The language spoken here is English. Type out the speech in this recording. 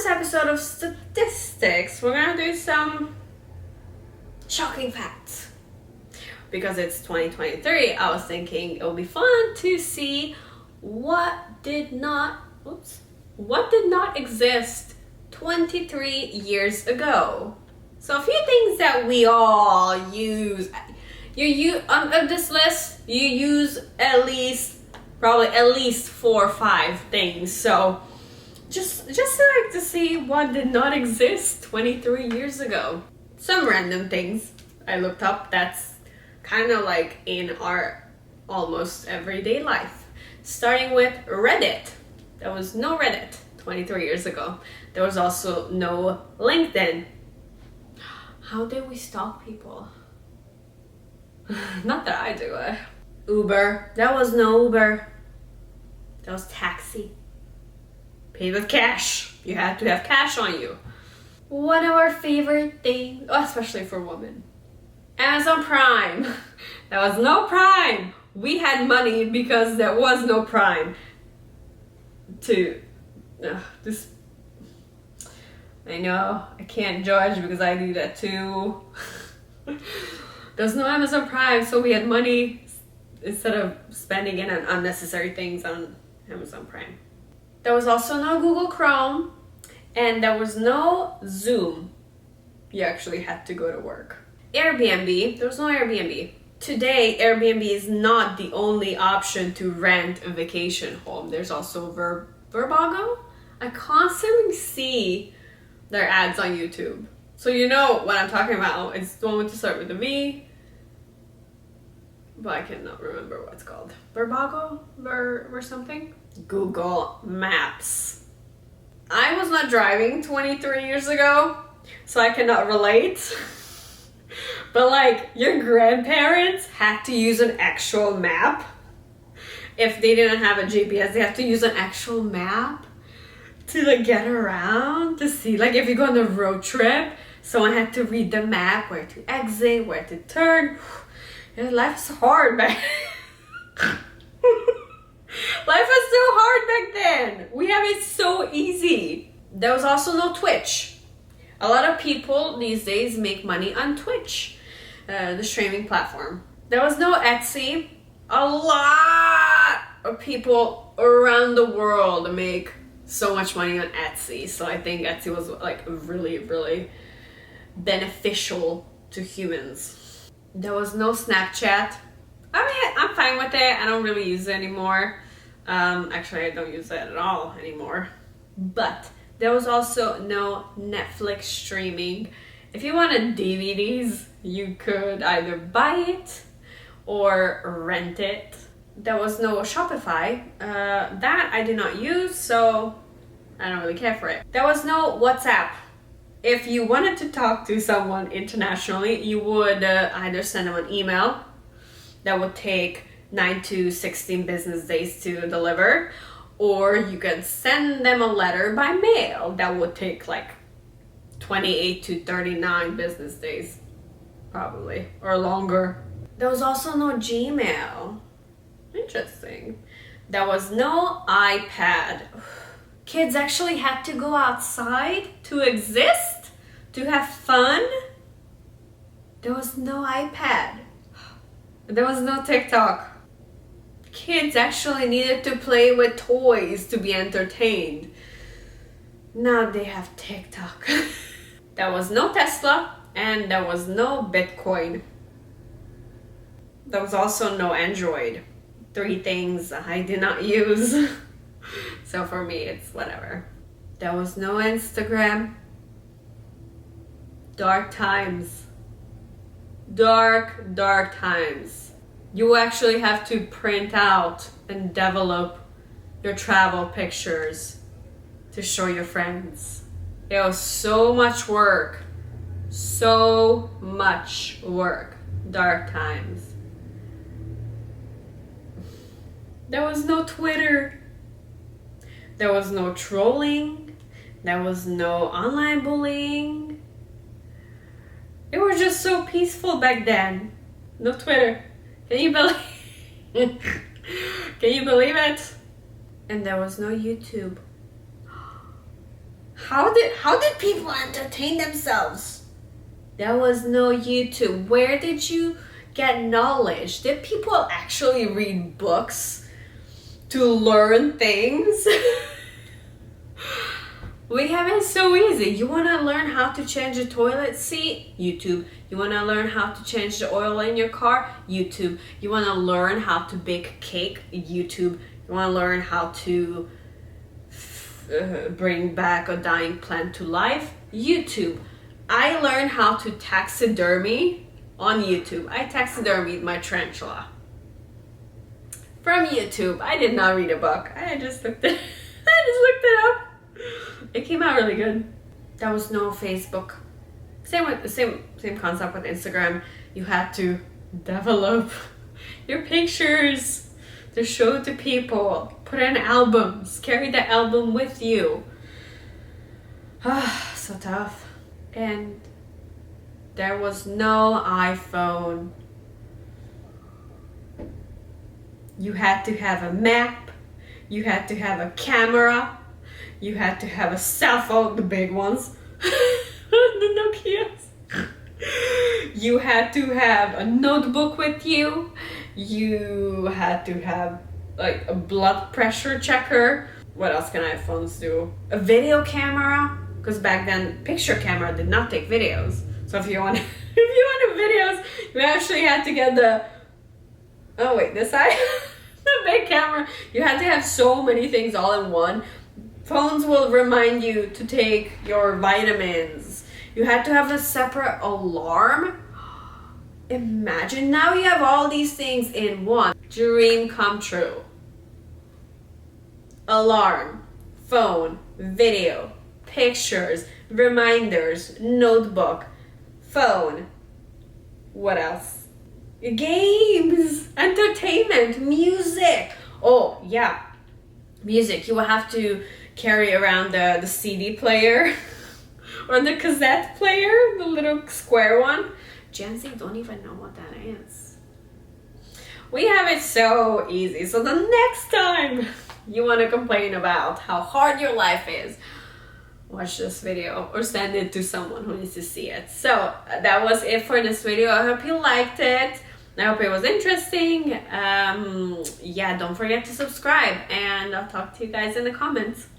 this episode of statistics, we're gonna do some shocking facts. Because it's 2023, I was thinking it would be fun to see what did not exist 23 years ago. So a few things that we all use. On this list, you use probably at least 4 or 5 things. So just like to see what did not exist 23 years ago. Some random things I looked up that's kind of like in our almost everyday life. Starting with Reddit. There was no Reddit 23 years ago. There was also no LinkedIn. How did we stalk people? Not that I do it. Uber. There was no Uber. There was taxi. Paid with cash. You had to have cash on you. One of our favorite things, especially for women. Amazon Prime. There was no Prime. We had money because there was no Prime. I know I can't judge because I do that too. There's no Amazon Prime, so we had money instead of spending it on unnecessary things on Amazon Prime. There was also no Google Chrome, and there was no Zoom. You actually had to go to work. Airbnb. There was no Airbnb. Today, Airbnb is not the only option to rent a vacation home. There's also Vrbo. I constantly see their ads on YouTube. So you know what I'm talking about. It's the one with to start with a V. But I cannot remember what it's called. Vrbo? Or something? Google Maps. I was not driving 23 years ago, so I cannot relate. But like, your grandparents had to use an actual map. If they didn't have a GPS, they have to use an actual map to like get around, to see, like if you go on a road trip, someone had to read the map, where to exit, where to turn. And life's hard back Life was so hard back then. We have it so easy. There was also no Twitch. A lot of people these days make money on Twitch, the streaming platform. There was no Etsy. A lot of people around the world make so much money on Etsy. So I think Etsy was like really, really beneficial to humans. There was no Snapchat. I mean, I'm fine with it. I don't really use it anymore. Actually, I don't use it at all anymore. But there was also no Netflix streaming. If you wanted DVDs, you could either buy it or rent it. There was no Shopify. That I did not use, so I don't really care for it. There was no WhatsApp. If you wanted to talk to someone internationally, you would either send them an email that would take 9 to 16 business days to deliver, or you can send them a letter by mail that would take like 28 to 39 business days, probably, or longer. There was also no Gmail. Interesting. There was no iPad. Kids actually had to go outside to exist, to have fun. There was no iPad. There was no TikTok. Kids actually needed to play with toys to be entertained. Now they have TikTok. There was no Tesla, and there was no Bitcoin. There was also no Android. 3 things I did not use. So for me, it's whatever. There was no Instagram. Dark times. Dark times. You actually have to print out and develop your travel pictures to show your friends. It was so much work. So much work. Dark times. There was no Twitter. There was no trolling. There was no online bullying. It was just so peaceful back then. No Twitter. Can you believe? Can you believe it? And there was no YouTube. How did people entertain themselves? There was no YouTube. Where did you get knowledge? Did people actually read books to learn things? We have it so easy. You want to learn how to change a toilet seat? YouTube. You want to learn how to change the oil in your car? YouTube. You want to learn how to bake a cake? YouTube. You want to learn how to bring back a dying plant to life? YouTube. I learned how to taxidermy on YouTube. I taxidermied my tarantula from YouTube. I did not read a book. I just looked it. I just looked it up. It came out really good. There was no Facebook. Same concept with Instagram. You had to develop your pictures to show to people. Put in albums. Carry the album with you. So tough. And there was no iPhone. You had to have a map. You had to have a camera. You had to have a cell phone, the big ones. The Nokias. You had to have a notebook with you. You had to have like a blood pressure checker. What else can iPhones do? A video camera. Because back then, picture camera did not take videos. So if you want videos, you actually had to get this side, the big camera. You had to have so many things all in one. Phones will remind you to take your vitamins. You had to have a separate alarm. Imagine now you have all these things in one. Dream come true. Alarm, phone, video, pictures, reminders, notebook, phone. What else? Games, entertainment, music. Oh, yeah. Music. You will have to carry around the CD player or the cassette player, the little square one. Gen Z don't even know what that is. We have it so easy. So the next time you want to complain about how hard your life is, watch this video or send it to someone who needs to see it. So that was it for this video. I hope you liked it. I hope it was interesting. Yeah, don't forget to subscribe, and I'll talk to you guys in the comments.